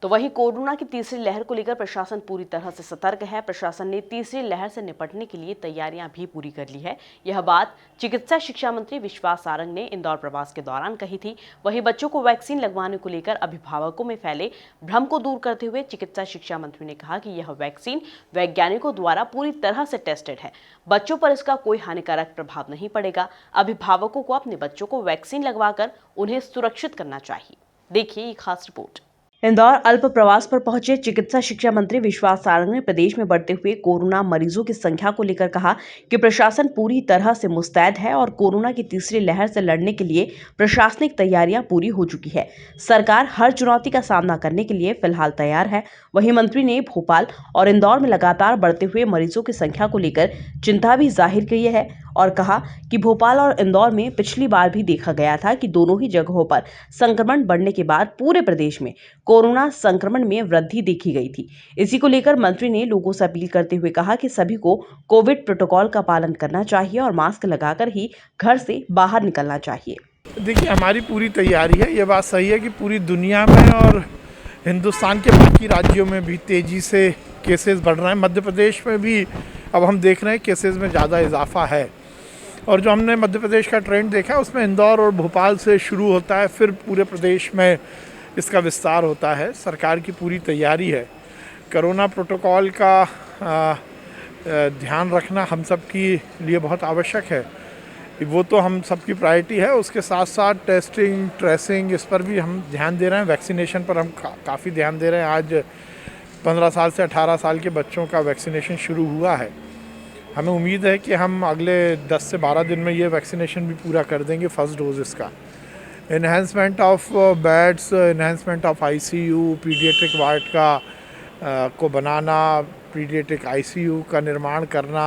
तो वहीं कोरोना की तीसरी लहर को लेकर प्रशासन पूरी तरह से सतर्क है। प्रशासन ने तीसरी लहर से निपटने के लिए तैयारियां भी पूरी कर ली है। यह बात चिकित्सा शिक्षा मंत्री विश्वास सारंग ने इंदौर प्रवास के दौरान कही थी। वहीं बच्चों को वैक्सीन लगवाने को लेकर अभिभावकों में फैले भ्रम को दूर करते हुए चिकित्सा शिक्षा मंत्री ने कहा कि यह वैक्सीन वैज्ञानिकों द्वारा पूरी तरह से टेस्टेड है। बच्चों पर इसका कोई हानिकारक प्रभाव नहीं पड़ेगा। अभिभावकों को अपने बच्चों को वैक्सीन लगवाकर उन्हें सुरक्षित करना चाहिए। देखिए ये खास रिपोर्ट। इंदौर अल्प प्रवास पर पहुंचे चिकित्सा शिक्षा मंत्री विश्वास सारंग ने प्रदेश में बढ़ते हुए कोरोना मरीजों की संख्या को लेकर कहा कि प्रशासन पूरी तरह से मुस्तैद है और कोरोना की तीसरी लहर से लड़ने के लिए प्रशासनिक तैयारियां पूरी हो चुकी है। सरकार हर चुनौती का सामना करने के लिए फिलहाल तैयार है। वहीं मंत्री ने भोपाल और इंदौर में लगातार बढ़ते हुए मरीजों की संख्या को लेकर चिंता भी जाहिर की है और कहा कि भोपाल और इंदौर में पिछली बार भी देखा गया था कि दोनों ही जगहों पर संक्रमण बढ़ने के बाद पूरे प्रदेश में कोरोना संक्रमण में वृद्धि देखी गई थी। इसी को लेकर मंत्री ने लोगों से अपील करते हुए कहा कि सभी को कोविड प्रोटोकॉल का पालन करना चाहिए और मास्क लगाकर ही घर से बाहर निकलना चाहिए। देखिए, हमारी पूरी तैयारी है। ये बात सही है कि पूरी दुनिया में और हिंदुस्तान के बाकी राज्यों में भी तेज़ी से केसेस बढ़ रहे हैं। मध्य प्रदेश में भी अब हम देख रहे हैं केसेस में ज़्यादा इजाफा है। और जो हमने मध्य प्रदेश का ट्रेंड देखा है उसमें इंदौर और भोपाल से शुरू होता है, फिर पूरे प्रदेश में इसका विस्तार होता है। सरकार की पूरी तैयारी है। कोरोना प्रोटोकॉल का ध्यान रखना हम सब के लिए बहुत आवश्यक है। वो तो हम सबकी प्रायोरिटी है। उसके साथ साथ टेस्टिंग, ट्रेसिंग, इस पर भी हम ध्यान दे रहे हैं। वैक्सीनेशन पर हम काफ़ी ध्यान दे रहे हैं। आज 15 साल से 18 साल के बच्चों का वैक्सीनेशन शुरू हुआ है। हमें उम्मीद है कि हम अगले 10 से 12 दिन में ये वैक्सीनेशन भी पूरा कर देंगे, फर्स्ट डोज इसका। Enhancement of beds, enhancement of ICU, paediatric ward का को बनाना, पीडियाट्रिक आईसीयू का निर्माण करना,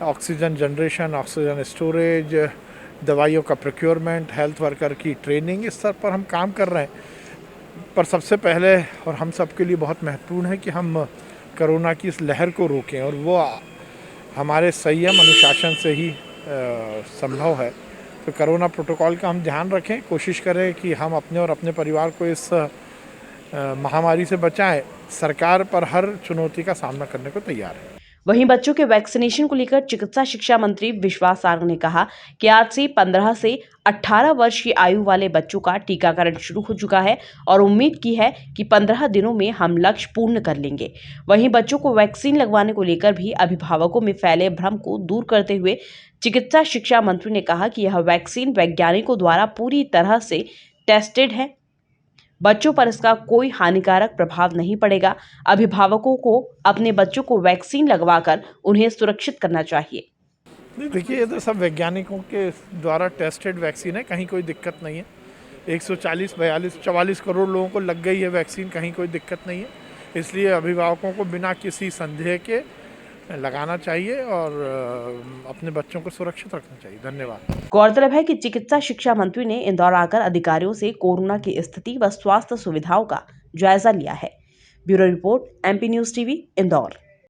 ऑक्सीजन जनरेशन, ऑक्सीजन स्टोरेज, दवाइयों का प्रोक्योरमेंट, हेल्थ वर्कर की ट्रेनिंग, इस स्तर पर हम काम कर रहे हैं। पर सबसे पहले और हम सब के लिए बहुत महत्वपूर्ण है कि हम कोरोना की इस लहर को रोकें और वो हमारे संयम अनुशासन से ही संभव है। तो कोरोना प्रोटोकॉल का हम ध्यान रखें, कोशिश करें कि हम अपने और अपने परिवार को इस महामारी से बचाएं। सरकार पर हर चुनौती का सामना करने को तैयार है। वहीं बच्चों के वैक्सीनेशन को लेकर चिकित्सा शिक्षा मंत्री विश्वास सारंग ने कहा कि आज से 15 से 18 वर्ष की आयु वाले बच्चों का टीकाकरण शुरू हो चुका है और उम्मीद की है कि 15 दिनों में हम लक्ष्य पूर्ण कर लेंगे। वहीं बच्चों को वैक्सीन लगवाने को लेकर भी अभिभावकों में फैले भ्रम को दूर करते हुए चिकित्सा शिक्षा मंत्री ने कहा कि यह वैक्सीन वैज्ञानिकों द्वारा पूरी तरह से टेस्टेड है। बच्चों पर इसका कोई हानिकारक प्रभाव नहीं पड़ेगा। अभिभावकों को अपने बच्चों को वैक्सीन लगवाकर उन्हें सुरक्षित करना चाहिए। देखिए, ये तो सब वैज्ञानिकों के द्वारा टेस्टेड वैक्सीन है, कहीं कोई दिक्कत नहीं है। 140, 42, 44 करोड़ लोगों को लग गई है वैक्सीन, कहीं कोई दिक्कत नहीं है। इसलिए अभिभावकों को बिना किसी संदेह के लगाना चाहिए और अपने बच्चों को सुरक्षित रखना चाहिए। धन्यवाद। गौरतलब है कि चिकित्सा शिक्षा मंत्री ने इंदौर आकर अधिकारियों से कोरोना की स्थिति व स्वास्थ्य सुविधाओं का जायजा लिया है। Bureau report, MP news TV, Indore.